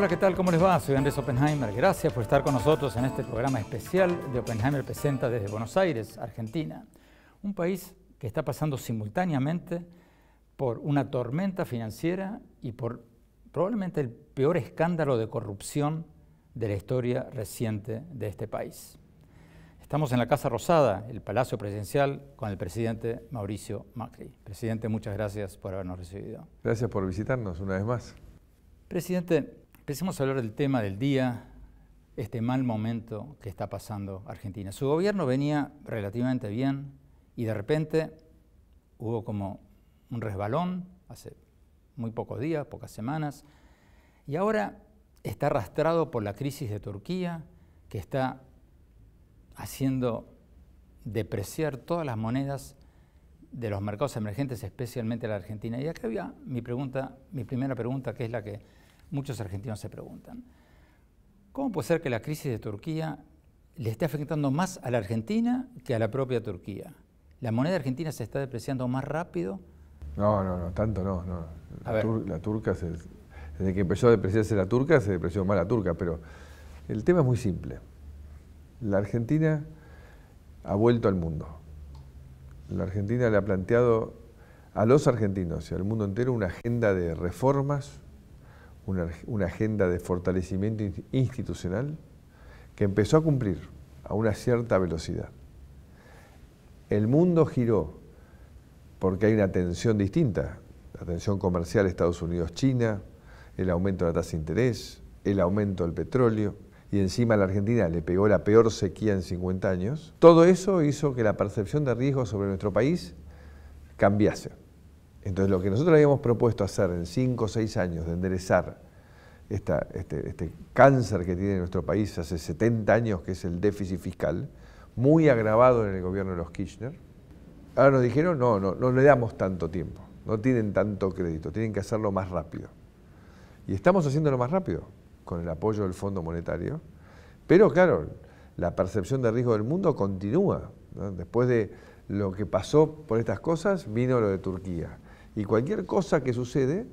Hola, ¿qué tal? ¿Cómo les va? Soy Andrés Oppenheimer. Gracias por estar con nosotros en este programa especial de Oppenheimer Presenta desde Buenos Aires, Argentina. Un país que está pasando simultáneamente por una tormenta financiera y por probablemente el peor escándalo de corrupción de la historia reciente de este país. Estamos en la Casa Rosada, el Palacio Presidencial, con el presidente Mauricio Macri. Presidente, muchas gracias por habernos recibido. Gracias por visitarnos una vez más. Presidente, empecemos a hablar del tema del día, este mal momento que está pasando Argentina. Su gobierno venía relativamente bien y de repente hubo como un resbalón hace muy pocos días, pocas semanas, y ahora está arrastrado por la crisis de Turquía, que está haciendo depreciar todas las monedas de los mercados emergentes, especialmente la Argentina. Y acá había mi primera pregunta, que es la que muchos argentinos se preguntan. ¿Cómo puede ser que la crisis de Turquía le esté afectando más a la Argentina que a la propia Turquía? ¿La moneda argentina se está depreciando más rápido? No, tanto no. La turca, desde que empezó a depreciarse la turca, se depreció más la turca, pero el tema es muy simple. La Argentina ha vuelto al mundo. La Argentina le ha planteado a los argentinos y al mundo entero una agenda de reformas, una agenda de fortalecimiento institucional que empezó a cumplir a una cierta velocidad. El mundo giró porque hay una tensión distinta, la tensión comercial Estados Unidos-China, el aumento de la tasa de interés, el aumento del petróleo, y encima a la Argentina le pegó la peor sequía en 50 años. Todo eso hizo que la percepción de riesgo sobre nuestro país cambiase. Entonces lo que nosotros habíamos propuesto hacer en 5 o 6 años de enderezar este cáncer que tiene nuestro país hace 70 años, que es el déficit fiscal, muy agravado en el gobierno de los Kirchner, ahora nos dijeron no le damos tanto tiempo, no tienen tanto crédito, tienen que hacerlo más rápido. Y estamos haciéndolo más rápido, con el apoyo del Fondo Monetario, pero claro, la percepción de riesgo del mundo continúa, ¿no? Después de lo que pasó por estas cosas, vino lo de Turquía. Y cualquier cosa que sucede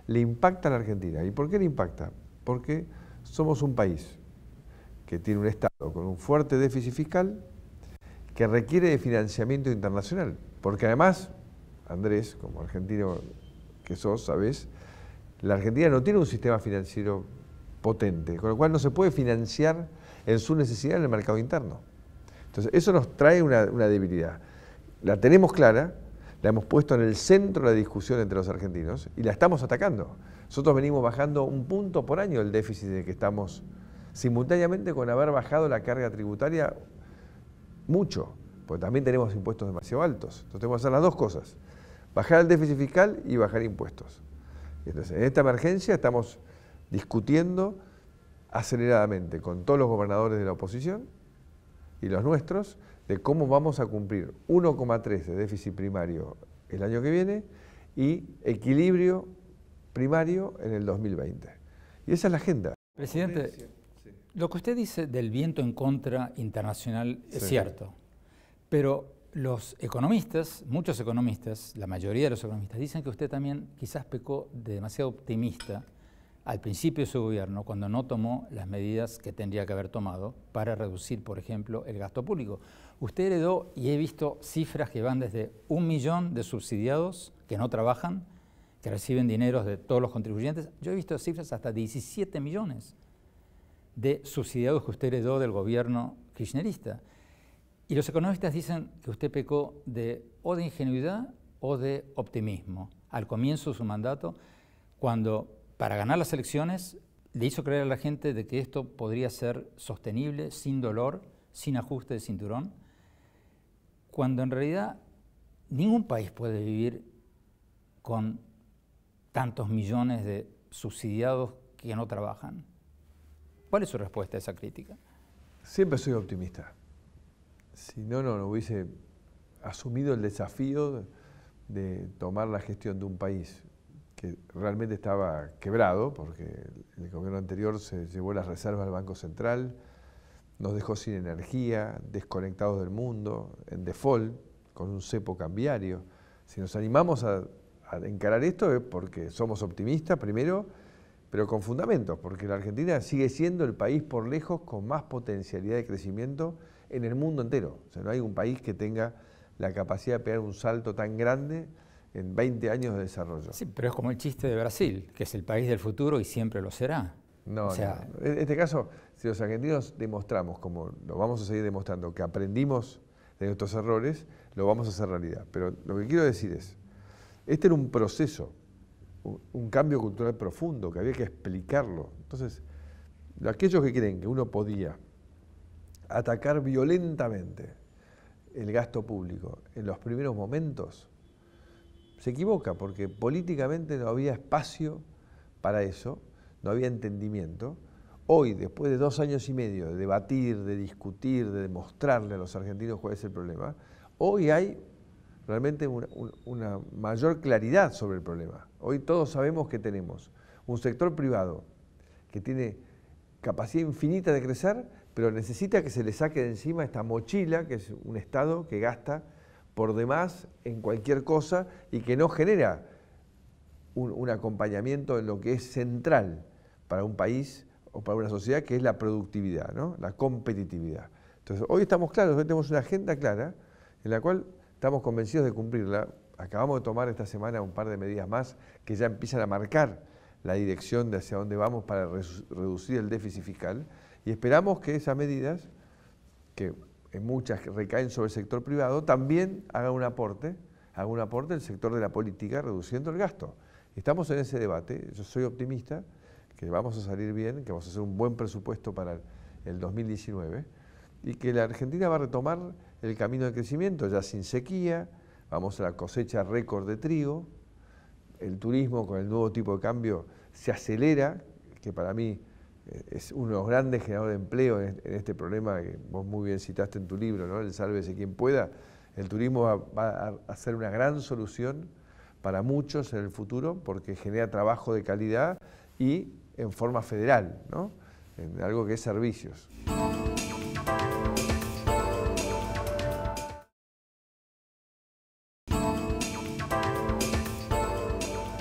le impacta a la Argentina. ¿Y por qué le impacta? Porque somos un país que tiene un Estado con un fuerte déficit fiscal que requiere de financiamiento internacional. Porque además, Andrés, como argentino que sos, sabés, la Argentina no tiene un sistema financiero potente, con lo cual no se puede financiar en su necesidad en el mercado interno. Entonces, eso nos trae una debilidad. La tenemos clara, la hemos puesto en el centro de la discusión entre los argentinos y la estamos atacando. Nosotros venimos bajando 1 punto por año el déficit de que estamos, simultáneamente con haber bajado la carga tributaria mucho, porque también tenemos impuestos demasiado altos. Entonces tenemos que hacer las dos cosas, bajar el déficit fiscal y bajar impuestos. Entonces, en esta emergencia estamos discutiendo aceleradamente con todos los gobernadores de la oposición y los nuestros de cómo vamos a cumplir 1,3 de déficit primario el año que viene y equilibrio primario en el 2020. Y esa es la agenda. Presidente, lo que usted dice del viento en contra internacional es cierto, pero los economistas, muchos economistas, la mayoría de los economistas, dicen que usted también quizás pecó de demasiado optimista al principio de su gobierno, cuando no tomó las medidas que tendría que haber tomado para reducir, por ejemplo, el gasto público. Usted heredó, y he visto cifras que van desde 1 millón de subsidiados que no trabajan, que reciben dineros de todos los contribuyentes. Yo he visto cifras hasta 17 millones de subsidiados que usted heredó del gobierno kirchnerista. Y los economistas dicen que usted pecó o de ingenuidad o de optimismo al comienzo de su mandato, cuando para ganar las elecciones le hizo creer a la gente de que esto podría ser sostenible, sin dolor, sin ajuste de cinturón, cuando en realidad ningún país puede vivir con tantos millones de subsidiados que no trabajan. ¿Cuál es su respuesta a esa crítica? Siempre soy optimista. Si no hubiese asumido el desafío de tomar la gestión de un país que realmente estaba quebrado, porque el gobierno anterior se llevó las reservas del Banco Central, nos dejó sin energía, desconectados del mundo, en default, con un cepo cambiario. Si nos animamos a encarar esto es porque somos optimistas, primero, pero con fundamentos, porque la Argentina sigue siendo el país por lejos con más potencialidad de crecimiento en el mundo entero. O sea, no hay un país que tenga la capacidad de pegar un salto tan grande en 20 años de desarrollo. Sí, pero es como el chiste de Brasil, que es el país del futuro y siempre lo será. No, no. En este caso, si los argentinos demostramos, como lo vamos a seguir demostrando, que aprendimos de nuestros errores, lo vamos a hacer realidad. Pero lo que quiero decir es, este era un proceso, un cambio cultural profundo, que había que explicarlo. Entonces, aquellos que creen que uno podía atacar violentamente el gasto público en los primeros momentos, se equivoca, porque políticamente no había espacio para eso, no había entendimiento. Hoy, después de 2 años y medio de debatir, de discutir, de demostrarle a los argentinos cuál es el problema, hoy hay realmente una mayor claridad sobre el problema. Hoy todos sabemos que tenemos un sector privado que tiene capacidad infinita de crecer, pero necesita que se le saque de encima esta mochila, que es un Estado que gasta por demás en cualquier cosa y que no genera un acompañamiento en lo que es central para un país o para una sociedad, que es la productividad, ¿no? La competitividad. Entonces, hoy estamos claros, hoy tenemos una agenda clara en la cual estamos convencidos de cumplirla. Acabamos de tomar esta semana un par de medidas más que ya empiezan a marcar la dirección de hacia dónde vamos para reducir el déficit fiscal, y esperamos que esas medidas, que en muchas recaen sobre el sector privado, también haga un aporte el sector de la política, reduciendo el gasto. Estamos en ese debate, yo soy optimista, que vamos a salir bien, que vamos a hacer un buen presupuesto para el 2019, y que la Argentina va a retomar el camino de crecimiento, ya sin sequía, vamos a la cosecha récord de trigo, el turismo con el nuevo tipo de cambio se acelera, que para mí es uno de los grandes generadores de empleo en este problema que vos muy bien citaste en tu libro, ¿no? El sálvese quien pueda. El turismo va a ser una gran solución para muchos en el futuro porque genera trabajo de calidad y en forma federal, ¿no? En algo que es servicios.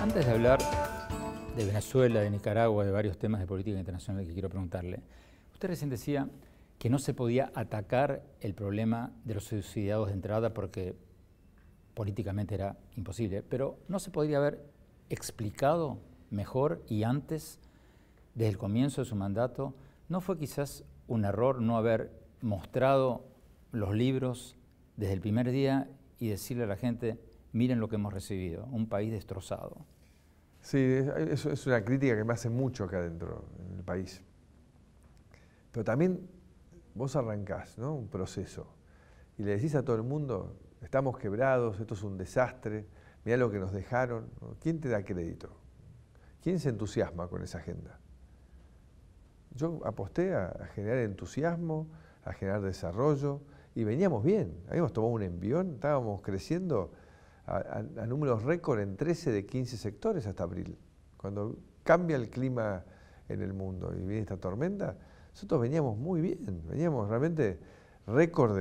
Antes de hablar de Venezuela, de Nicaragua, de varios temas de política internacional que quiero preguntarle, usted recién decía que no se podía atacar el problema de los subsidiados de entrada porque políticamente era imposible, pero ¿no se podría haber explicado mejor y antes, desde el comienzo de su mandato? ¿No fue quizás un error no haber mostrado los libros desde el primer día y decirle a la gente, miren lo que hemos recibido, un país destrozado? Sí, eso es una crítica que me hace mucho acá adentro, en el país. Pero también vos arrancás, ¿no? Un proceso y le decís a todo el mundo, estamos quebrados, esto es un desastre, mirá lo que nos dejaron, ¿no? ¿Quién te da crédito? ¿Quién se entusiasma con esa agenda? Yo aposté a generar entusiasmo, a generar desarrollo, y veníamos bien, habíamos tomado un envión, estábamos creciendo a números récord en 13 de 15 sectores hasta abril. Cuando cambia el clima en el mundo y viene esta tormenta, nosotros veníamos muy bien, veníamos realmente récord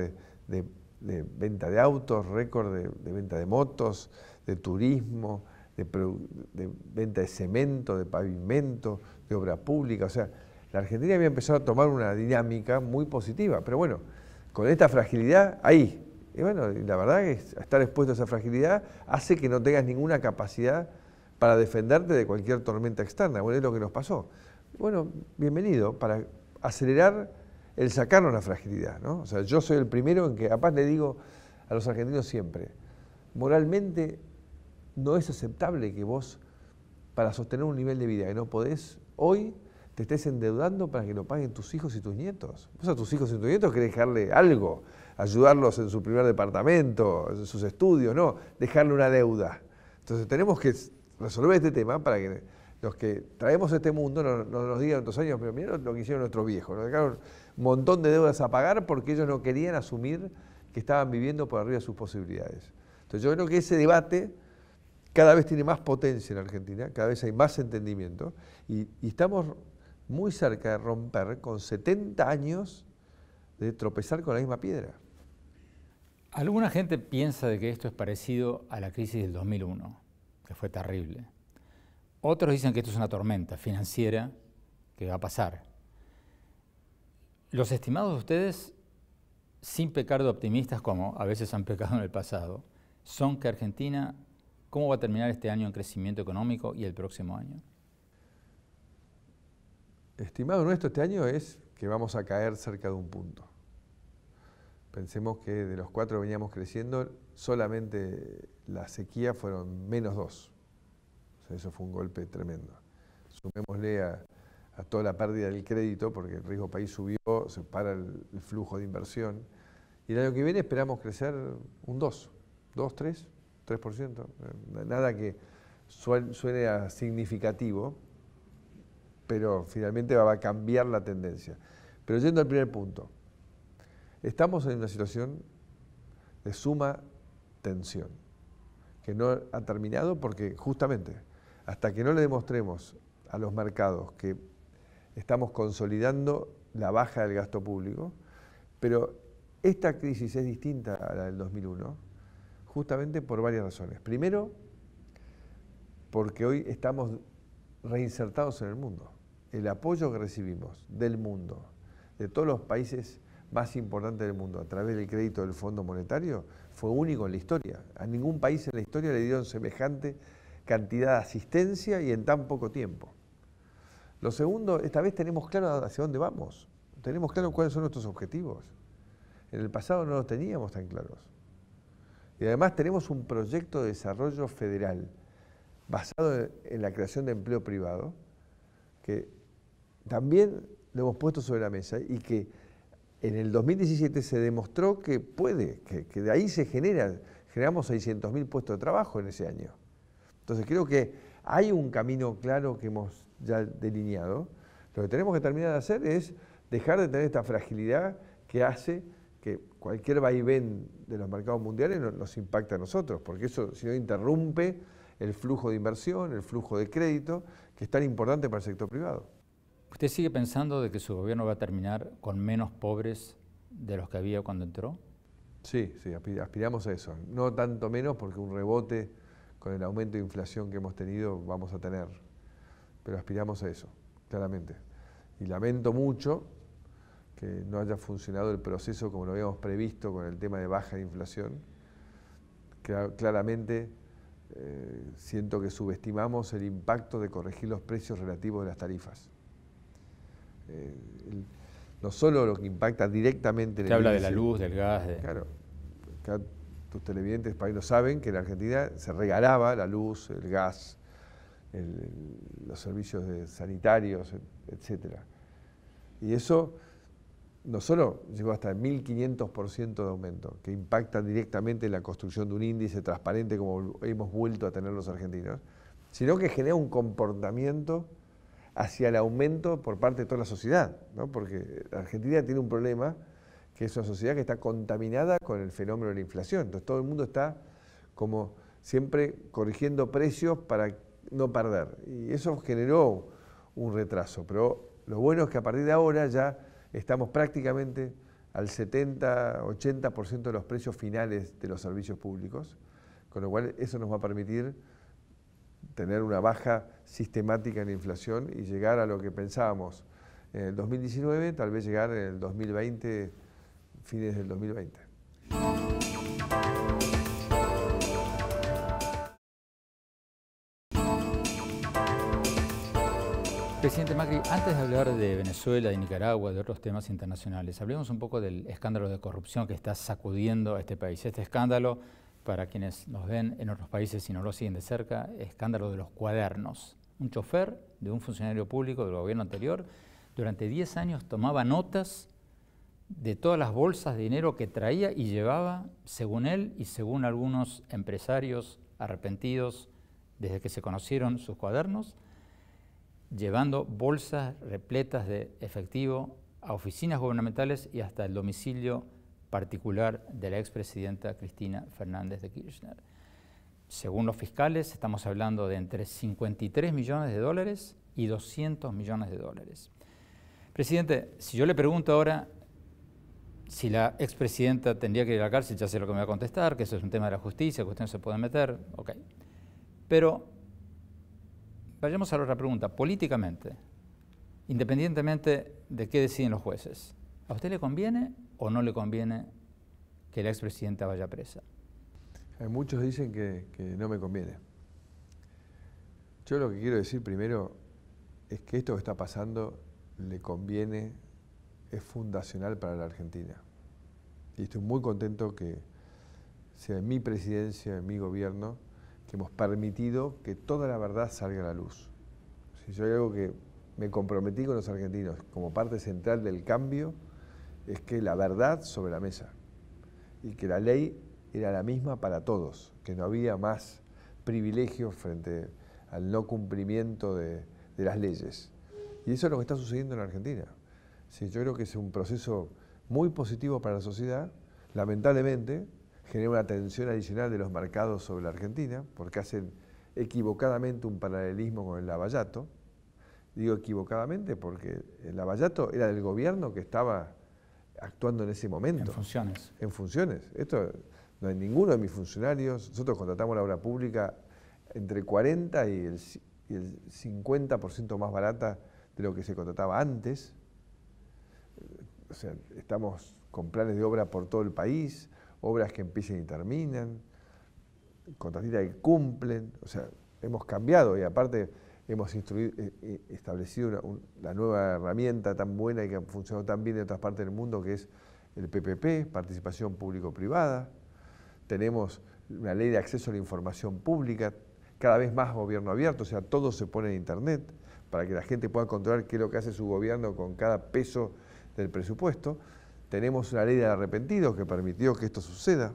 de venta de autos, récord de venta de motos, de turismo, de venta de cemento, de pavimento, de obra pública. O sea, la Argentina había empezado a tomar una dinámica muy positiva, pero bueno, con esta fragilidad ahí. Y bueno, la verdad que estar expuesto a esa fragilidad hace que no tengas ninguna capacidad para defenderte de cualquier tormenta externa. Bueno, es lo que nos pasó. Bueno, bienvenido, para acelerar el sacarnos la fragilidad, ¿no? O sea, yo soy el primero en que, capaz le digo a los argentinos siempre, moralmente no es aceptable que vos, para sostener un nivel de vida que no podés, hoy te estés endeudando para que lo paguen tus hijos y tus nietos. Vos a tus hijos y tus nietos querés dejarle algo, ayudarlos en su primer departamento, en sus estudios, no dejarle una deuda. Entonces tenemos que resolver este tema para que los que traemos a este mundo no nos digan en otros años, pero mirá lo que hicieron nuestros viejos, nos dejaron un montón de deudas a pagar porque ellos no querían asumir que estaban viviendo por arriba de sus posibilidades. Entonces yo creo que ese debate cada vez tiene más potencia en Argentina, cada vez hay más entendimiento y estamos muy cerca de romper con 70 años de tropezar con la misma piedra. Alguna gente piensa de que esto es parecido a la crisis del 2001, que fue terrible. Otros dicen que esto es una tormenta financiera que va a pasar. Los estimados de ustedes, sin pecar de optimistas como a veces han pecado en el pasado, son que Argentina, ¿cómo va a terminar este año en crecimiento económico y el próximo año? Estimado nuestro este año es que vamos a caer cerca de un punto. Pensemos que de los 4 que veníamos creciendo, solamente la sequía fueron -2. O sea, eso fue un golpe tremendo. Sumémosle a toda la pérdida del crédito, porque el riesgo país subió, se para el flujo de inversión. Y el año que viene esperamos crecer un 3%. Nada que suene a significativo, pero finalmente va a cambiar la tendencia. Pero yendo al primer punto, estamos en una situación de suma tensión, que no ha terminado porque justamente hasta que no le demostremos a los mercados que estamos consolidando la baja del gasto público, pero esta crisis es distinta a la del 2001, justamente por varias razones. Primero, porque hoy estamos reinsertados en el mundo. El apoyo que recibimos del mundo, de todos los países más importantes del mundo, a través del crédito del Fondo Monetario, fue único en la historia. A ningún país en la historia le dieron semejante cantidad de asistencia y en tan poco tiempo. Lo segundo, esta vez tenemos claro hacia dónde vamos. Tenemos claro cuáles son nuestros objetivos. En el pasado no los teníamos tan claros. Y además tenemos un proyecto de desarrollo federal basado en la creación de empleo privado, que también lo hemos puesto sobre la mesa y que en el 2017 se demostró que puede, que de ahí generamos 600.000 puestos de trabajo en ese año. Entonces creo que hay un camino claro que hemos ya delineado. Lo que tenemos que terminar de hacer es dejar de tener esta fragilidad que hace que cualquier vaivén de los mercados mundiales nos impacte a nosotros, porque eso si no interrumpe el flujo de inversión, el flujo de crédito, que es tan importante para el sector privado. ¿Usted sigue pensando de que su gobierno va a terminar con menos pobres de los que había cuando entró? Sí, aspiramos a eso. No tanto menos porque un rebote con el aumento de inflación que hemos tenido vamos a tener, pero aspiramos a eso, claramente. Y lamento mucho que no haya funcionado el proceso como lo habíamos previsto con el tema de baja de inflación. Claramente siento que subestimamos el impacto de corregir los precios relativos de las tarifas. No solo lo que impacta directamente en el índice. Se habla de la luz, del gas. Claro, acá tus televidentes para ahí lo saben, que en Argentina se regalaba la luz, el gas, los servicios sanitarios, etc. Y eso no solo llegó hasta el 1.500% de aumento, que impacta directamente en la construcción de un índice transparente como hemos vuelto a tener los argentinos, sino que genera un comportamiento hacia el aumento por parte de toda la sociedad, ¿no? Porque Argentina tiene un problema, que es una sociedad que está contaminada con el fenómeno de la inflación. Entonces todo el mundo está como siempre corrigiendo precios para no perder. Y eso generó un retraso. Pero lo bueno es que a partir de ahora ya estamos prácticamente al 70-80% de los precios finales de los servicios públicos, con lo cual eso nos va a permitir tener una baja sistemática en la inflación y llegar a lo que pensábamos en el 2019, tal vez llegar en el 2020, fines del 2020. Presidente Macri, antes de hablar de Venezuela, de Nicaragua, de otros temas internacionales, hablemos un poco del escándalo de corrupción que está sacudiendo a este país. Este escándalo, para quienes nos ven en otros países y no lo siguen de cerca, escándalo de los cuadernos. Un chofer de un funcionario público del gobierno anterior, durante 10 años tomaba notas de todas las bolsas de dinero que traía y llevaba, según él y según algunos empresarios arrepentidos desde que se conocieron sus cuadernos, llevando bolsas repletas de efectivo a oficinas gubernamentales y hasta el domicilio particular de la expresidenta Cristina Fernández de Kirchner. Según los fiscales, estamos hablando de entre 53 millones de dólares y 200 millones de dólares. Presidente, si yo le pregunto ahora si la expresidenta tendría que ir a la cárcel, ya sé lo que me va a contestar, que eso es un tema de la justicia, que usted no se puede meter, ok. Pero vayamos a la otra pregunta. Políticamente, independientemente de qué deciden los jueces, ¿a usted le conviene o no le conviene que la expresidenta vaya presa? Muchos dicen que no me conviene. Yo lo que quiero decir primero es que esto que está pasando le conviene, es fundacional para la Argentina. Y estoy muy contento que sea en mi presidencia, en mi gobierno, que hemos permitido que toda la verdad salga a la luz. Si yo hay algo que me comprometí con los argentinos como parte central del cambio, es que la verdad sobre la mesa y que la ley era la misma para todos, que no había más privilegios frente al no cumplimiento de las leyes. Y eso es lo que está sucediendo en la Argentina. Sí, yo creo que es un proceso muy positivo para la sociedad. Lamentablemente, genera una tensión adicional de los mercados sobre la Argentina, porque hacen equivocadamente un paralelismo con el lavallato. Digo equivocadamente porque el lavallato era del gobierno que estaba actuando en ese momento. En funciones. En funciones. Esto no hay ninguno de mis funcionarios. Nosotros contratamos la obra pública entre 40 y el 50% más barata de lo que se contrataba antes. O sea, estamos con planes de obra por todo el país, obras que empiezan y terminan, contratistas que cumplen. O sea, hemos cambiado y aparte hemos establecido la nueva herramienta tan buena y que ha funcionado tan bien en otras partes del mundo, que es el PPP, participación público-privada. Tenemos una ley de acceso a la información pública, cada vez más gobierno abierto, o sea, todo se pone en internet para que la gente pueda controlar qué es lo que hace su gobierno con cada peso del presupuesto. Tenemos una ley de arrepentidos que permitió que esto suceda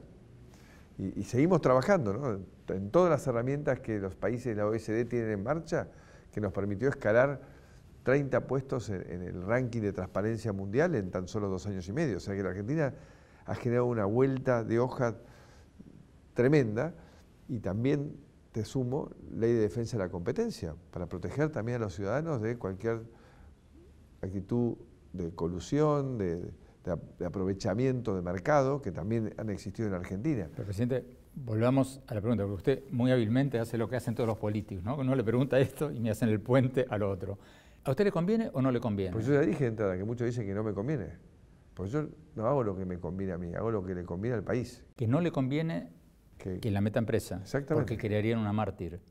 y seguimos trabajando, ¿no?, en todas las herramientas que los países de la OECD tienen en marcha, que nos permitió escalar 30 puestos en el ranking de transparencia mundial en tan solo 2 años y medio. O sea que la Argentina ha generado una vuelta de hoja tremenda y también, te sumo, ley de defensa de la competencia, para proteger también a los ciudadanos de cualquier actitud de colusión, de aprovechamiento de mercado, que también han existido en Argentina. Pero, presidente, volvamos a la pregunta, porque usted muy hábilmente hace lo que hacen todos los políticos, ¿no? Uno le pregunta esto y me hacen el puente al otro. ¿A usted le conviene o no le conviene? Pues yo ya dije de entrada que muchos dicen que no me conviene. Pues yo no hago lo que me conviene a mí, hago lo que le conviene al país. Que no le conviene que la metan presa. Exactamente. Porque crearían una mártir.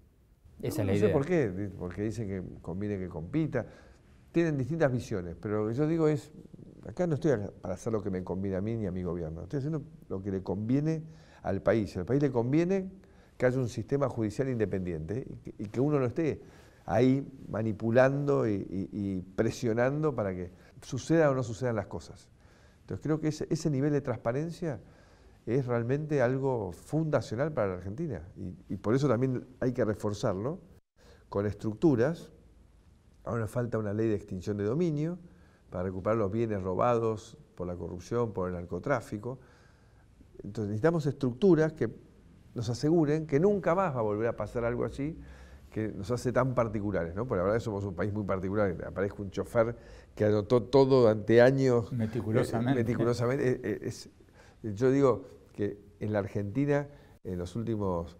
Esa es la idea. No sé por qué, porque dicen que conviene que compita. Tienen distintas visiones, pero lo que yo digo es, acá no estoy para hacer lo que me conviene a mí ni a mi gobierno. Estoy haciendo lo que le conviene al país. Al país le conviene que haya un sistema judicial independiente y que uno no esté ahí manipulando y presionando para que suceda o no sucedan las cosas. Entonces creo que ese nivel de transparencia es realmente algo fundacional para la Argentina y por eso también hay que reforzarlo con estructuras. Ahora falta una ley de extinción de dominio para recuperar los bienes robados por la corrupción, por el narcotráfico. Entonces necesitamos estructuras que nos aseguren que nunca más va a volver a pasar algo así que nos hace tan particulares, ¿no? Porque la verdad somos un país muy particular. Aparezca un chofer que anotó todo durante años. Meticulosamente. Yo digo que en la Argentina, en los últimos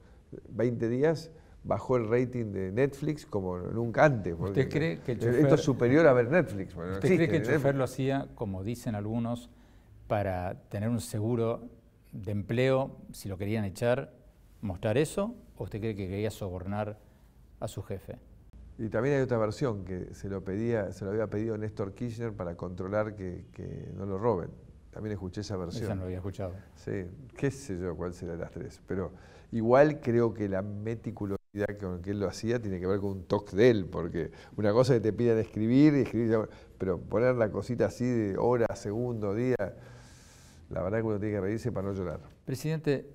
20 días, bajó el rating de Netflix como nunca antes. ¿Usted cree que el chofer, esto es superior a ver Netflix? Bueno, ¿Usted cree que el chofer lo hacía, como dicen algunos, para tener un seguro de empleo, si lo querían echar, mostrar eso? ¿O usted cree que quería sobornar a su jefe? Y también hay otra versión, que se lo había pedido Néstor Kirchner para controlar que no lo roben. También escuché esa versión. Esa no lo había escuchado. Sí, qué sé yo cuál será de las tres. Pero igual creo que la meticulosidad con que él lo hacía tiene que ver con un toque de él, porque una cosa es que te piden escribir, pero poner la cosita así de hora, segundo, día, la verdad que uno tiene que reírse para no llorar. Presidente,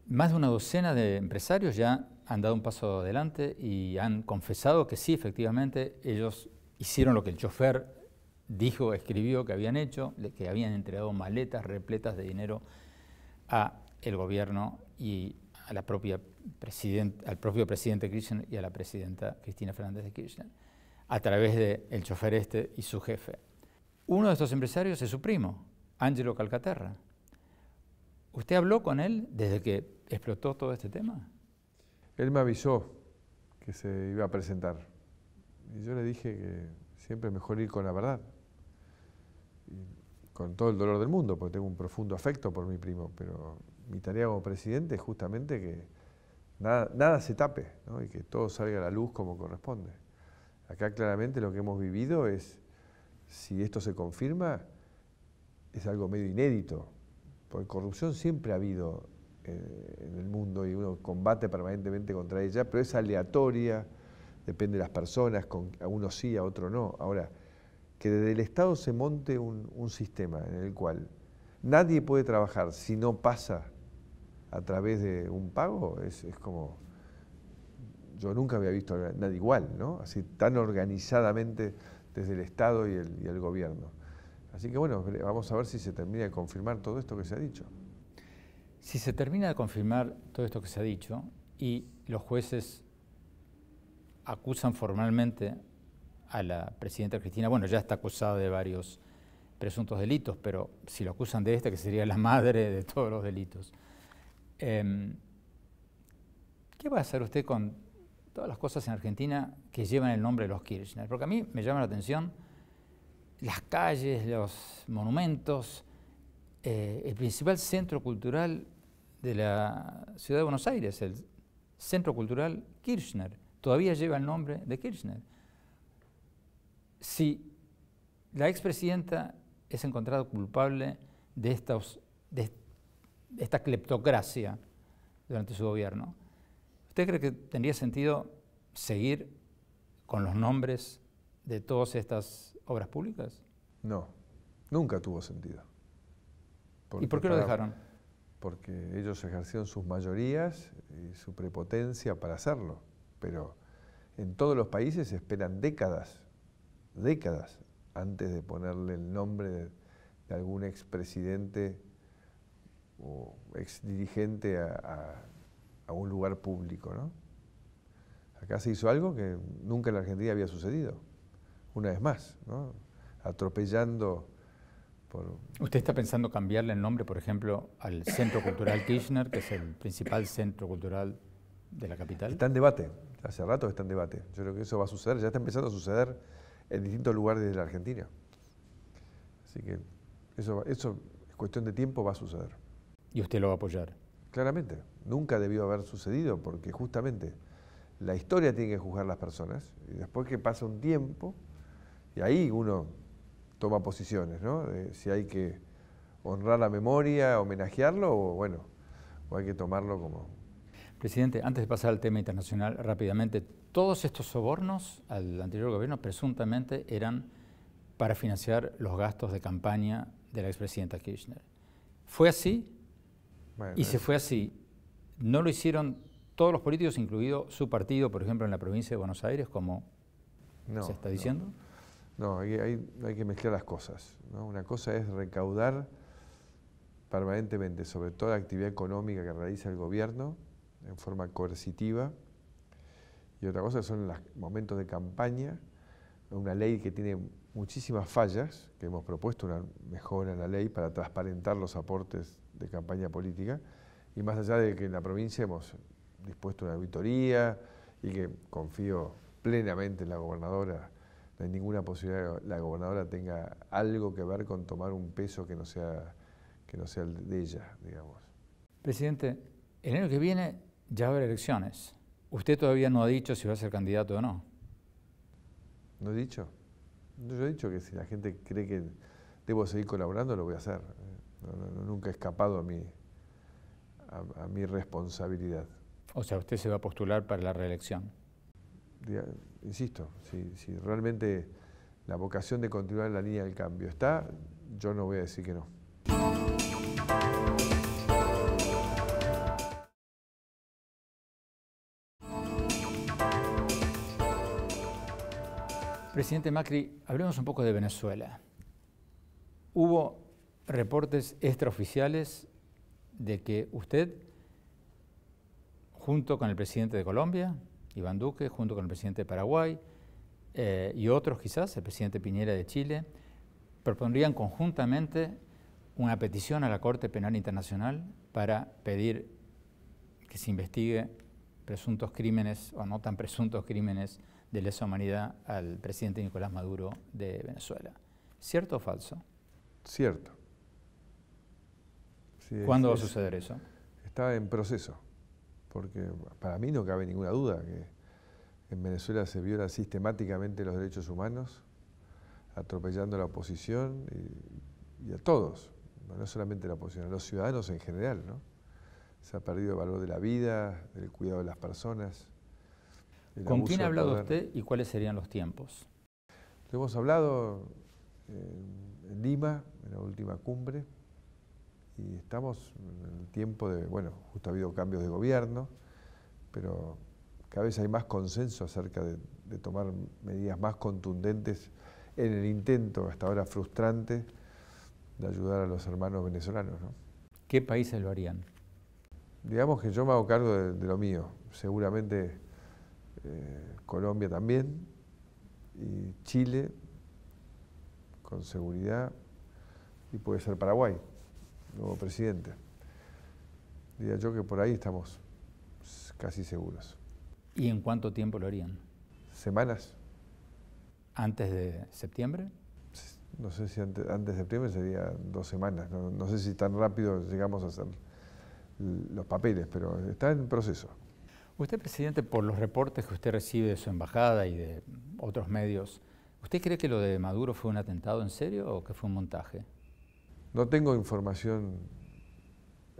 más de una docena de empresarios ya han dado un paso adelante y han confesado que sí, efectivamente, ellos hicieron lo que el chofer dijo, escribió que habían hecho, que habían entregado maletas repletas de dinero a el gobierno y a al propio presidente Kirchner y a la presidenta Cristina Fernández de Kirchner, a través del chofer y su jefe. Uno de estos empresarios es su primo, Angelo Calcaterra. ¿Usted habló con él desde que explotó todo este tema? Él me avisó que se iba a presentar. Y yo le dije que siempre es mejor ir con la verdad. Y con todo el dolor del mundo, porque tengo un profundo afecto por mi primo, pero mi tarea como presidente es justamente que nada se tape, ¿no? Y que todo salga a la luz como corresponde. Acá claramente lo que hemos vivido es, si esto se confirma, es algo medio inédito, porque corrupción siempre ha habido en el mundo y uno combate permanentemente contra ella, pero es aleatoria, depende de las personas, a uno sí, a otro no. Ahora, que desde el Estado se monte un sistema en el cual nadie puede trabajar si no pasa a través de un pago, es como... Yo nunca había visto a nadie igual, ¿no? Así tan organizadamente desde el Estado y el gobierno. Así que bueno, vamos a ver si se termina de confirmar todo esto que se ha dicho. Si se termina de confirmar todo esto que se ha dicho y los jueces acusan formalmente a la presidenta Cristina, bueno, ya está acusada de varios presuntos delitos, pero si lo acusan de que sería la madre de todos los delitos, ¿qué va a hacer usted con todas las cosas en Argentina que llevan el nombre de los Kirchner? Porque a mí me llama la atención las calles, los monumentos, el principal centro cultural de la ciudad de Buenos Aires, el Centro Cultural Kirchner, todavía lleva el nombre de Kirchner. Si la expresidenta es encontrada culpable de esta cleptocracia durante su gobierno, ¿usted cree que tendría sentido seguir con los nombres de todas estas obras públicas? No, nunca tuvo sentido. ¿Y por qué lo dejaron? Porque ellos ejercieron sus mayorías y su prepotencia para hacerlo. Pero en todos los países se esperan décadas antes de ponerle el nombre de algún expresidente o exdirigente a un lugar público, ¿no? Acá se hizo algo que nunca en la Argentina había sucedido, una vez más, ¿no? Atropellando por... ¿Usted está pensando cambiarle el nombre, por ejemplo, al Centro Cultural Kirchner, que es el principal centro cultural de la capital? Está en debate, hace rato está en debate. Yo creo que eso va a suceder, ya está empezando a suceder en distintos lugares de la Argentina. Así que eso es cuestión de tiempo, va a suceder. ¿Y usted lo va a apoyar? Claramente, nunca debió haber sucedido porque justamente la historia tiene que juzgar a las personas y después que pasa un tiempo y ahí uno toma posiciones, ¿no? De si hay que honrar la memoria, homenajearlo o bueno, o hay que tomarlo como... Presidente, antes de pasar al tema internacional rápidamente, todos estos sobornos al anterior gobierno presuntamente eran para financiar los gastos de campaña de la expresidenta Kirchner. ¿Fue así? Bueno, y si fue así, ¿no lo hicieron todos los políticos, incluido su partido, por ejemplo, en la provincia de Buenos Aires, como se está diciendo? No, hay que mezclar las cosas, ¿no? Una cosa es recaudar permanentemente sobre toda la actividad económica que realiza el gobierno en forma coercitiva y otra cosa son los momentos de campaña, una ley que tiene muchísimas fallas, que hemos propuesto una mejora en la ley para transparentar los aportes de campaña política y más allá de que en la provincia hemos dispuesto una auditoría y que confío plenamente en la gobernadora, no hay ninguna posibilidad de que la gobernadora tenga algo que ver con tomar un peso que no sea el de ella, digamos. Presidente, el año que viene ya va a haber elecciones. Usted todavía no ha dicho si va a ser candidato o no. ¿No he dicho? Yo he dicho que si la gente cree que debo seguir colaborando, lo voy a hacer. Nunca he escapado a mi responsabilidad. O sea, usted se va a postular para la reelección. Insisto, si realmente la vocación de continuar en la línea del cambio está, yo no voy a decir que no. Presidente Macri, hablemos un poco de Venezuela. Hubo reportes extraoficiales de que usted, junto con el presidente de Colombia, Iván Duque, junto con el presidente de Paraguay y otros quizás, el presidente Piñera de Chile, propondrían conjuntamente una petición a la Corte Penal Internacional para pedir que se investigue presuntos crímenes o no tan presuntos crímenes de lesa humanidad al presidente Nicolás Maduro de Venezuela. ¿Cierto o falso? Cierto. Sí, ¿Cuándo va a suceder eso? Está en proceso, porque para mí no cabe ninguna duda que en Venezuela se violan sistemáticamente los derechos humanos, atropellando a la oposición y a todos, no solamente a la oposición, a los ciudadanos en general, ¿no? Se ha perdido el valor de la vida, del cuidado de las personas. ¿Con quién ha hablado usted y cuáles serían los tiempos? Lo hemos hablado en Lima, en la última cumbre, y estamos en el tiempo de, bueno, justo ha habido cambios de gobierno, pero cada vez hay más consenso acerca de tomar medidas más contundentes en el intento, hasta ahora frustrante, de ayudar a los hermanos venezolanos, ¿no? ¿Qué países lo harían? Digamos que yo me hago cargo de lo mío, seguramente Colombia también, y Chile, con seguridad, y puede ser Paraguay, nuevo presidente. Diría yo que por ahí estamos casi seguros. ¿Y en cuánto tiempo lo harían? ¿Semanas? ¿Antes de septiembre? No sé si antes de septiembre sería 2 semanas. No sé si tan rápido llegamos a hacer los papeles, pero está en proceso. Usted, presidente, por los reportes que usted recibe de su embajada y de otros medios, ¿usted cree que lo de Maduro fue un atentado en serio o que fue un montaje? No tengo información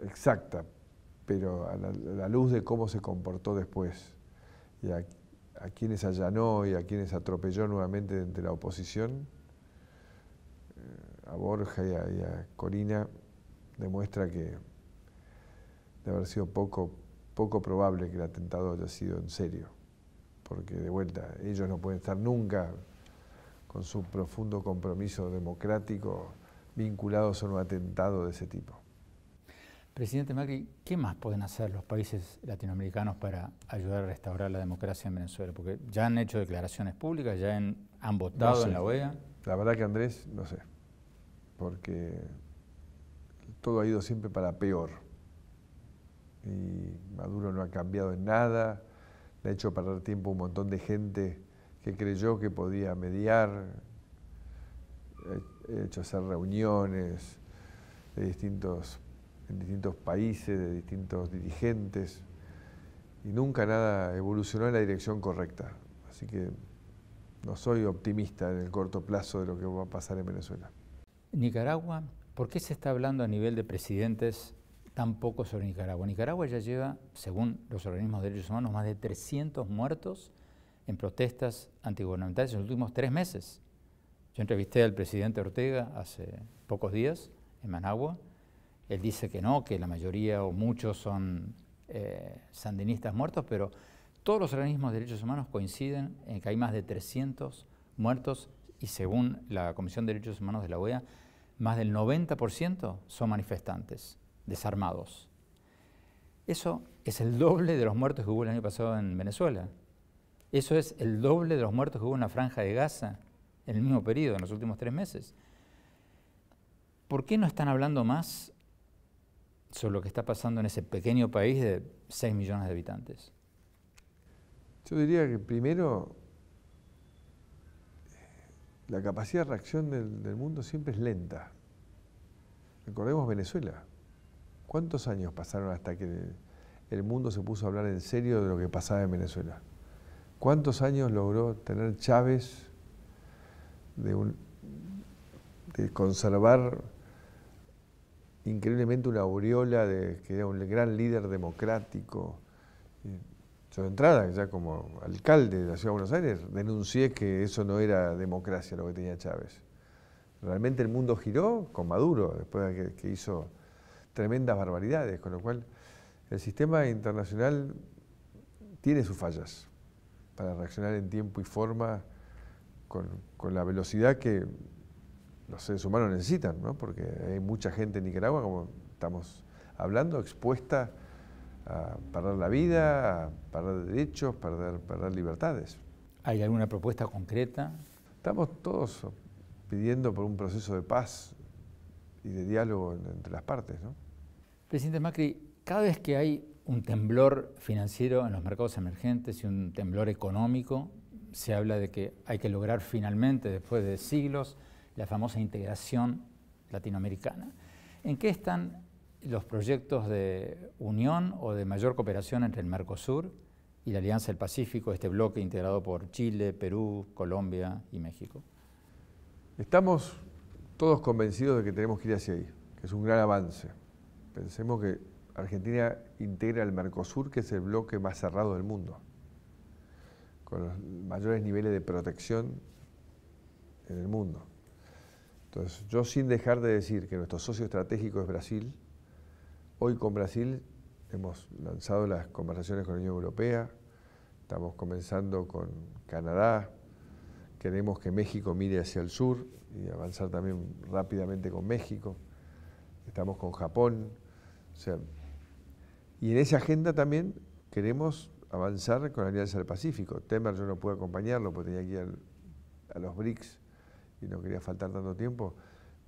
exacta, pero a la luz de cómo se comportó después y a quienes allanó y a quienes atropelló nuevamente entre la oposición, a Borja y a Corina, demuestra que de haber sido poco probable que el atentado haya sido en serio, porque de vuelta ellos no pueden estar nunca con su profundo compromiso democrático vinculados a un atentado de ese tipo. Presidente Macri, ¿qué más pueden hacer los países latinoamericanos para ayudar a restaurar la democracia en Venezuela? Porque ya han hecho declaraciones públicas, ya han votado en la OEA. La verdad que Andrés, no sé, porque todo ha ido siempre para peor. Y Maduro no ha cambiado en nada, le ha hecho perder tiempo a un montón de gente que creyó que podía mediar, ha hecho hacer reuniones en distintos países, de distintos dirigentes, y nunca nada evolucionó en la dirección correcta. Así que no soy optimista en el corto plazo de lo que va a pasar en Venezuela. Nicaragua, ¿por qué se está hablando a nivel de presidentes tan poco sobre Nicaragua? Nicaragua ya lleva, según los organismos de derechos humanos, más de 300 muertos en protestas antigubernamentales en los últimos 3 meses. Yo entrevisté al presidente Ortega hace pocos días en Managua. Él dice que no, que la mayoría o muchos son sandinistas muertos, pero todos los organismos de derechos humanos coinciden en que hay más de 300 muertos y según la Comisión de Derechos Humanos de la OEA, más del 90% son manifestantes desarmados. Eso es el doble de los muertos que hubo el año pasado en Venezuela. Eso es el doble de los muertos que hubo en la Franja de Gaza en el mismo periodo, en los últimos 3 meses. ¿Por qué no están hablando más sobre lo que está pasando en ese pequeño país de 6 millones de habitantes? Yo diría que primero, la capacidad de reacción del mundo siempre es lenta. Recordemos Venezuela. ¿Cuántos años pasaron hasta que el mundo se puso a hablar en serio de lo que pasaba en Venezuela? ¿Cuántos años logró tener Chávez de conservar increíblemente una aureola de que era un gran líder democrático? Yo de entrada, ya como alcalde de la Ciudad de Buenos Aires, denuncié que eso no era democracia lo que tenía Chávez. Realmente el mundo giró con Maduro, después de que hizo tremendas barbaridades, con lo cual el sistema internacional tiene sus fallas para reaccionar en tiempo y forma con la velocidad que los seres humanos necesitan, ¿no? Porque hay mucha gente en Nicaragua, como estamos hablando, expuesta a perder la vida, a perder derechos, perder libertades. ¿Hay alguna propuesta concreta? Estamos todos pidiendo por un proceso de paz y de diálogo entre las partes, ¿no? Presidente Macri, cada vez que hay un temblor financiero en los mercados emergentes y un temblor económico, se habla de que hay que lograr finalmente, después de siglos, la famosa integración latinoamericana. ¿En qué están los proyectos de unión o de mayor cooperación entre el Mercosur y la Alianza del Pacífico, este bloque integrado por Chile, Perú, Colombia y México? Estamos todos convencidos de que tenemos que ir hacia ahí, que es un gran avance. Pensemos que Argentina integra el Mercosur, que es el bloque más cerrado del mundo, con los mayores niveles de protección en el mundo. Entonces, yo sin dejar de decir que nuestro socio estratégico es Brasil, hoy con Brasil hemos lanzado las conversaciones con la Unión Europea, estamos comenzando con Canadá, queremos que México mire hacia el sur y avanzar también rápidamente con México, estamos con Japón, o sea, y en esa agenda también queremos avanzar con la Alianza del Pacífico. Temer yo no pude acompañarlo porque tenía que ir a los BRICS y no quería faltar tanto tiempo,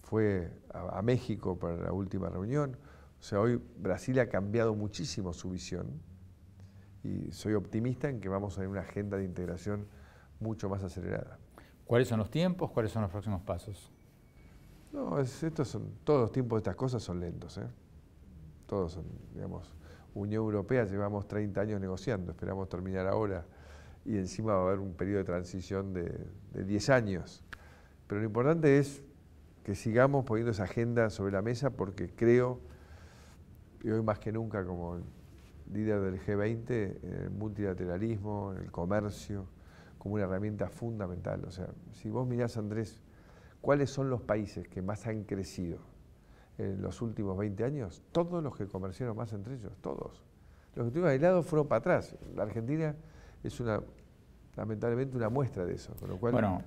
fue a México para la última reunión. O sea, hoy Brasil ha cambiado muchísimo su visión y soy optimista en que vamos a ver una agenda de integración mucho más acelerada. ¿Cuáles son los tiempos? ¿Cuáles son los próximos pasos? No, todos los tiempos de estas cosas son lentos, ¿eh? Todos son, digamos, Unión Europea llevamos 30 años negociando, esperamos terminar ahora y encima va a haber un periodo de transición de 10 años. Pero lo importante es que sigamos poniendo esa agenda sobre la mesa porque creo, y hoy más que nunca como líder del G20, en el multilateralismo, en el comercio, como una herramienta fundamental. O sea, si vos mirás, Andrés, ¿cuáles son los países que más han crecido en los últimos 20 años? Todos los que comerciaron más entre ellos, todos. Los que estuvieron aislados fueron para atrás. La Argentina es lamentablemente una muestra de eso. Con lo cual, bueno,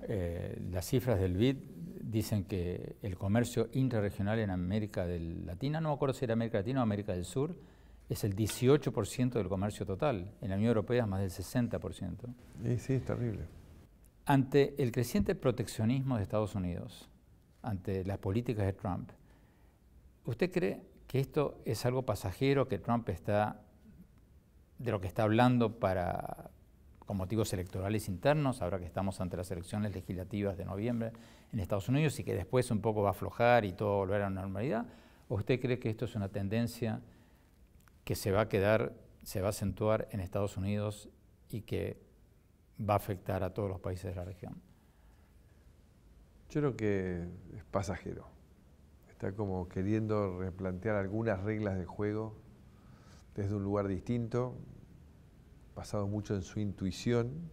las cifras del BID dicen que el comercio intrarregional en América Latina, no me acuerdo si era América Latina o América del Sur, es el 18% del comercio total. En la Unión Europea es más del 60%. Sí, es terrible. Ante el creciente proteccionismo de Estados Unidos, ante las políticas de Trump, ¿usted cree que esto es algo pasajero, que Trump está de lo que está hablando con motivos electorales internos, ahora que estamos ante las elecciones legislativas de noviembre en Estados Unidos y que después un poco va a aflojar y todo volver a la normalidad? ¿O usted cree que esto es una tendencia que se va a acentuar en Estados Unidos y que va a afectar a todos los países de la región? Yo creo que es pasajero. Está como queriendo replantear algunas reglas de juego desde un lugar distinto, basado mucho en su intuición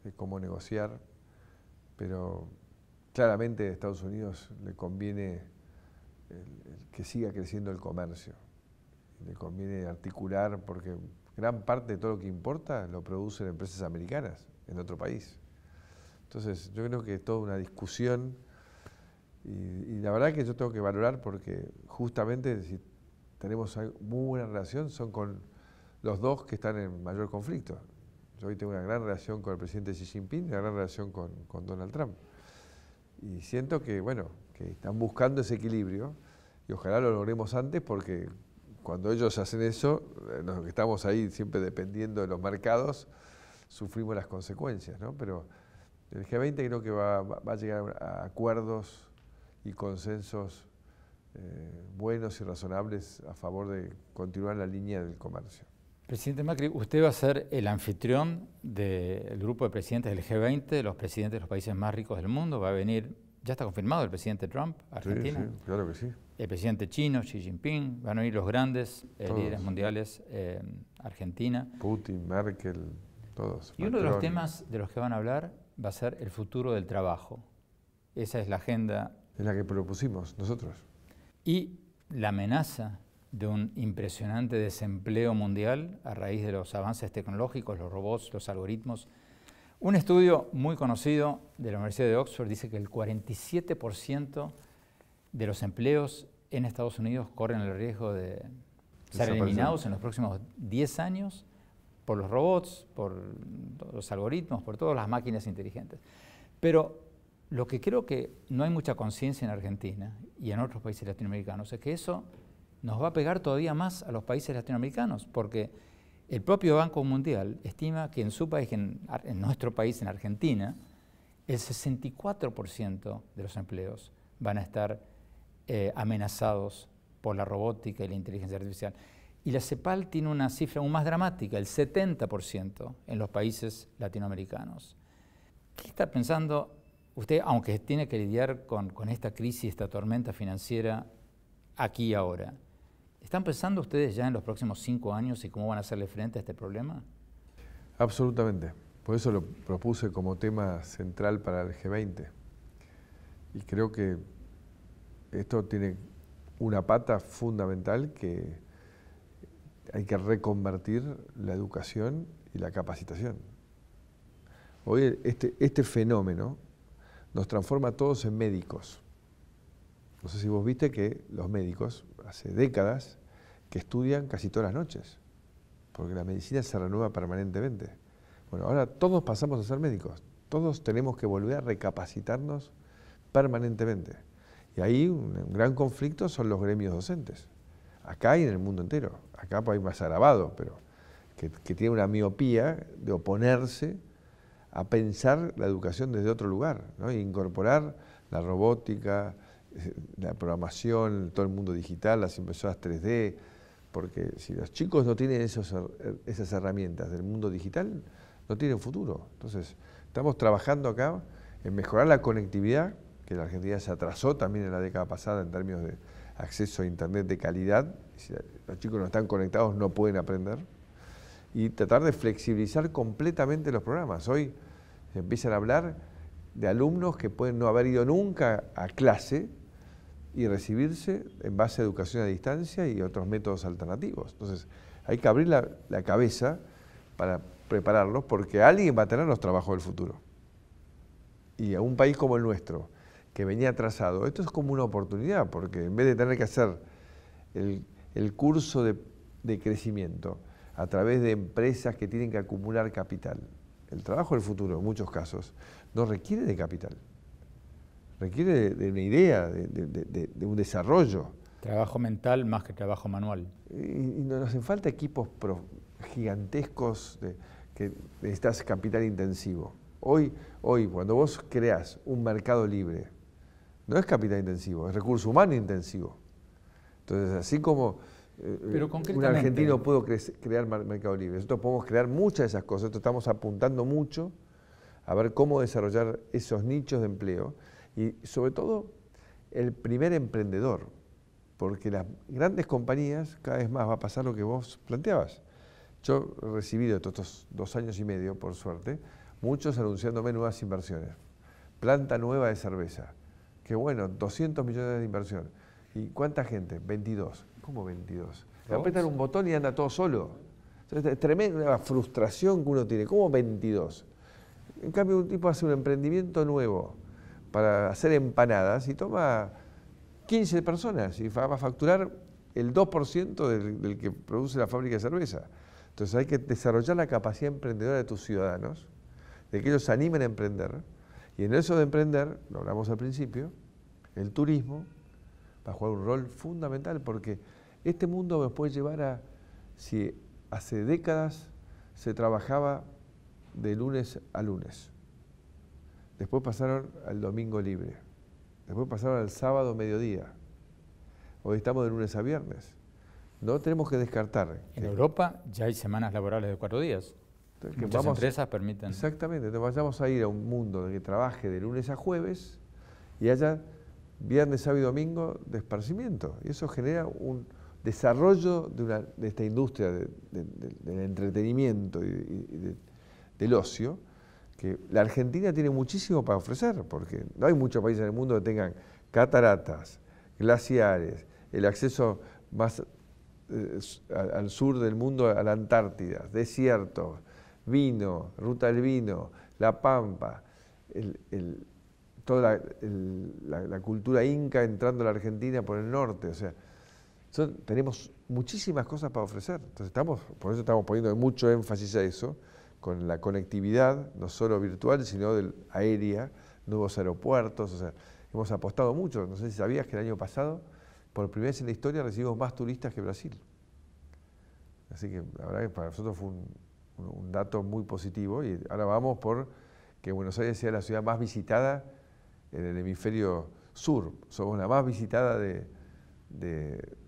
de cómo negociar, pero claramente a Estados Unidos le conviene el que siga creciendo el comercio, le conviene articular, porque gran parte de todo lo que importa lo producen empresas americanas en otro país. Entonces yo creo que es toda una discusión y la verdad que yo tengo que valorar porque justamente si tenemos muy buena relación son con los dos que están en mayor conflicto. Yo hoy tengo una gran relación con el presidente Xi Jinping y una gran relación con Donald Trump. Y siento que, bueno, que están buscando ese equilibrio y ojalá lo logremos antes porque cuando ellos hacen eso, los que estamos ahí siempre dependiendo de los mercados, sufrimos las consecuencias, ¿no? Pero el G20 creo que va a llegar a acuerdos y consensos buenos y razonables a favor de continuar la línea del comercio. Presidente Macri, usted va a ser el anfitrión del grupo de presidentes del G20, los presidentes de los países más ricos del mundo. Va a venir, ya está confirmado, el presidente Trump a Argentina. Sí, claro que sí. El presidente chino, Xi Jinping, van a venir los grandes líderes mundiales, Argentina. Putin, Merkel, todos. Y uno de los temas de los que van a hablar va a ser el futuro del trabajo. Esa es la agenda. Es la que propusimos nosotros. Y la amenaza de un impresionante desempleo mundial a raíz de los avances tecnológicos, los robots, los algoritmos. Un estudio muy conocido de la Universidad de Oxford dice que el 47% de los empleos en Estados Unidos corren el riesgo de ser eliminados en los próximos 10 años por los robots, por los algoritmos, por todas las máquinas inteligentes. Pero lo que creo que no hay mucha conciencia en Argentina y en otros países latinoamericanos es que eso nos va a pegar todavía más a los países latinoamericanos, porque El propio Banco Mundial estima que en su país, en nuestro país, en Argentina, el 64% de los empleos van a estar amenazados por la robótica y la inteligencia artificial. Y la CEPAL tiene una cifra aún más dramática, el 70% en los países latinoamericanos. ¿Qué está pensando usted, aunque tiene que lidiar con esta crisis, esta tormenta financiera aquí y ahora? ¿Están pensando ustedes ya en los próximos 5 años y cómo van a hacerle frente a este problema? Absolutamente. Por eso lo propuse como tema central para el G20. Y creo que esto tiene una pata fundamental que hay que reconvertir la educación y la capacitación. Hoy este fenómeno nos transforma a todos en médicos. No sé si vos viste que los médicos hace décadas que estudian casi todas las noches, porque la medicina se renueva permanentemente. Bueno, ahora todos pasamos a ser médicos, todos tenemos que volver a recapacitarnos permanentemente. Y ahí un gran conflicto son los gremios docentes, acá y en el mundo entero. Acá hay más agravado, pero que tiene una miopía de oponerse a pensar la educación desde otro lugar, ¿no? E incorporar la robótica, la programación, todo el mundo digital, las impresoras 3D, porque si los chicos no tienen esas herramientas del mundo digital, no tienen futuro. Entonces, estamos trabajando acá en mejorar la conectividad, que la Argentina se atrasó también en la década pasada en términos de acceso a Internet de calidad. Si los chicos no están conectados, no pueden aprender. Y tratar de flexibilizar completamente los programas. Hoy se empiezan a hablar de alumnos que pueden no haber ido nunca a clase y recibirse en base a educación a distancia y otros métodos alternativos. Entonces, hay que abrir la cabeza para prepararlos, porque alguien va a tener los trabajos del futuro. Y a un país como el nuestro, que venía atrasado, esto es como una oportunidad, porque en vez de tener que hacer el curso de crecimiento a través de empresas que tienen que acumular capital, el trabajo del futuro, en muchos casos, no requiere de capital. Requiere de una idea, de un desarrollo. Trabajo mental más que trabajo manual. Y nos hacen falta equipos gigantescos que necesitas capital intensivo. Hoy, cuando vos creás un mercado libre, no es capital intensivo, es recurso humano intensivo. Entonces, así como un argentino pudo crear mercado libre, nosotros podemos crear muchas de esas cosas. Nosotros estamos apuntando mucho a ver cómo desarrollar esos nichos de empleo y, sobre todo, el primer emprendedor, porque las grandes compañías cada vez más va a pasar lo que vos planteabas. Yo he recibido estos 2 años y medio, por suerte, muchos anunciándome nuevas inversiones. Planta nueva de cerveza. Qué bueno, 200 millones de inversión. ¿Y cuánta gente? 22. ¿Cómo 22? Le apretan un botón y anda todo solo. Entonces, es tremenda frustración que uno tiene. ¿Cómo 22? En cambio, un tipo hace un emprendimiento nuevo para hacer empanadas y toma 15 personas y va a facturar el 2% del que produce la fábrica de cerveza. Entonces hay que desarrollar la capacidad emprendedora de tus ciudadanos, de que ellos se animen a emprender. Y en eso de emprender, lo hablamos al principio, el turismo va a jugar un rol fundamental, porque este mundo nos puede llevar a, si hace décadas se trabajaba de lunes a lunes, después pasaron al domingo libre, después pasaron al sábado mediodía, hoy estamos de lunes a viernes. No tenemos que descartar. En Europa ya hay semanas laborales de 4 días. Muchas empresas permiten. Exactamente, entonces vayamos a ir a un mundo que trabaje de lunes a jueves y haya viernes, sábado y domingo de esparcimiento. Y eso genera un desarrollo de esta industria del entretenimiento y del ocio, que la Argentina tiene muchísimo para ofrecer, porque no hay muchos países en el mundo que tengan cataratas, glaciares, el acceso más al sur del mundo, a la Antártida, desiertos, vino, ruta del vino, la pampa, toda la cultura inca entrando a la Argentina por el norte. O sea, tenemos muchísimas cosas para ofrecer. Entonces por eso estamos poniendo mucho énfasis a eso, con la conectividad, no solo virtual, sino aérea, nuevos aeropuertos. O sea, hemos apostado mucho. No sé si sabías que el año pasado, por primera vez en la historia, recibimos más turistas que Brasil. Así que la verdad que para nosotros fue un dato muy positivo y ahora vamos por que Buenos Aires sea la ciudad más visitada en el hemisferio sur. Somos la más visitada de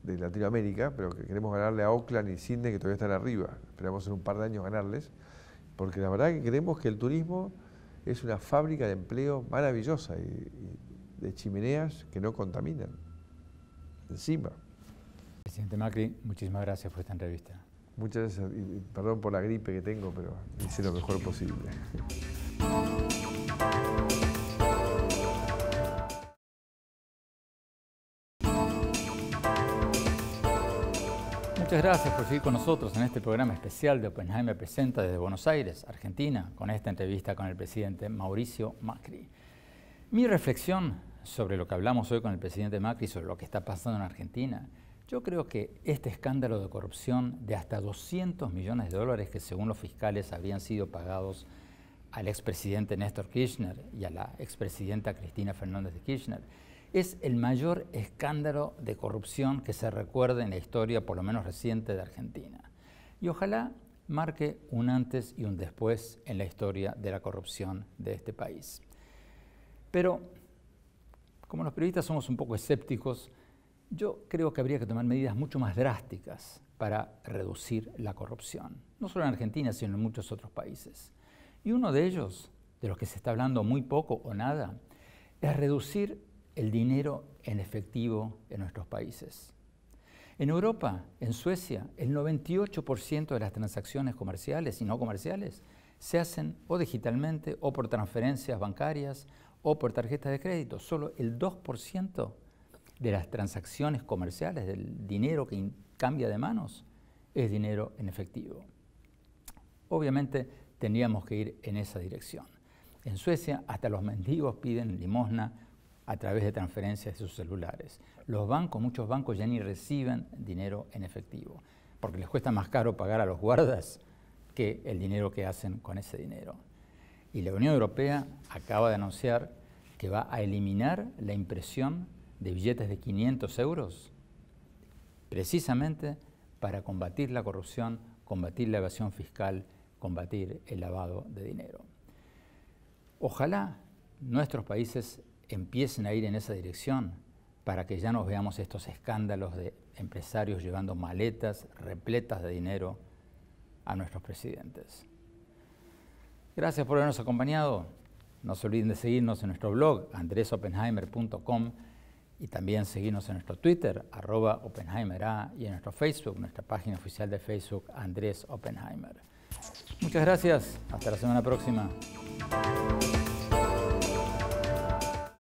Latinoamérica, pero que queremos ganarle a Oakland y Sydney, que todavía están arriba. Esperamos en un par de años ganarles, porque la verdad que creemos que el turismo es una fábrica de empleo maravillosa y de chimeneas que no contaminan. Encima. Presidente Macri, muchísimas gracias por esta entrevista. Muchas gracias y perdón por la gripe que tengo, pero hice lo mejor posible. Muchas gracias por seguir con nosotros en este programa especial de Oppenheimer Presenta desde Buenos Aires, Argentina, con esta entrevista con el presidente Mauricio Macri. Mi reflexión sobre lo que hablamos hoy con el presidente Macri, sobre lo que está pasando en Argentina, yo creo que este escándalo de corrupción de hasta 200 millones de dólares que según los fiscales habían sido pagados al expresidente Néstor Kirchner y a la expresidenta Cristina Fernández de Kirchner, es el mayor escándalo de corrupción que se recuerde en la historia, por lo menos reciente, de Argentina. Y ojalá marque un antes y un después en la historia de la corrupción de este país. Pero, como los periodistas somos un poco escépticos, yo creo que habría que tomar medidas mucho más drásticas para reducir la corrupción, no solo en Argentina, sino en muchos otros países. Y uno de ellos, de los que se está hablando muy poco o nada, es reducir el dinero en efectivo en nuestros países. En Europa, en Suecia, el 98% de las transacciones comerciales y no comerciales se hacen o digitalmente o por transferencias bancarias o por tarjetas de crédito. Solo el 2% de las transacciones comerciales, del dinero que cambia de manos, es dinero en efectivo. Obviamente tendríamos que ir en esa dirección. En Suecia hasta los mendigos piden limosna a través de transferencias de sus celulares. Los bancos, muchos bancos ya ni reciben dinero en efectivo, porque les cuesta más caro pagar a los guardas que el dinero que hacen con ese dinero. Y la Unión Europea acaba de anunciar que va a eliminar la impresión de billetes de 500 euros, precisamente para combatir la corrupción, combatir la evasión fiscal, combatir el lavado de dinero. Ojalá nuestros países empiecen a ir en esa dirección para que ya no veamos estos escándalos de empresarios llevando maletas repletas de dinero a nuestros presidentes. Gracias por habernos acompañado. No se olviden de seguirnos en nuestro blog, andresoppenheimer.com, y también seguirnos en nuestro Twitter, @OppenheimerA, y en nuestro Facebook, nuestra página oficial de Facebook, Andrés Oppenheimer. Muchas gracias. Hasta la semana próxima.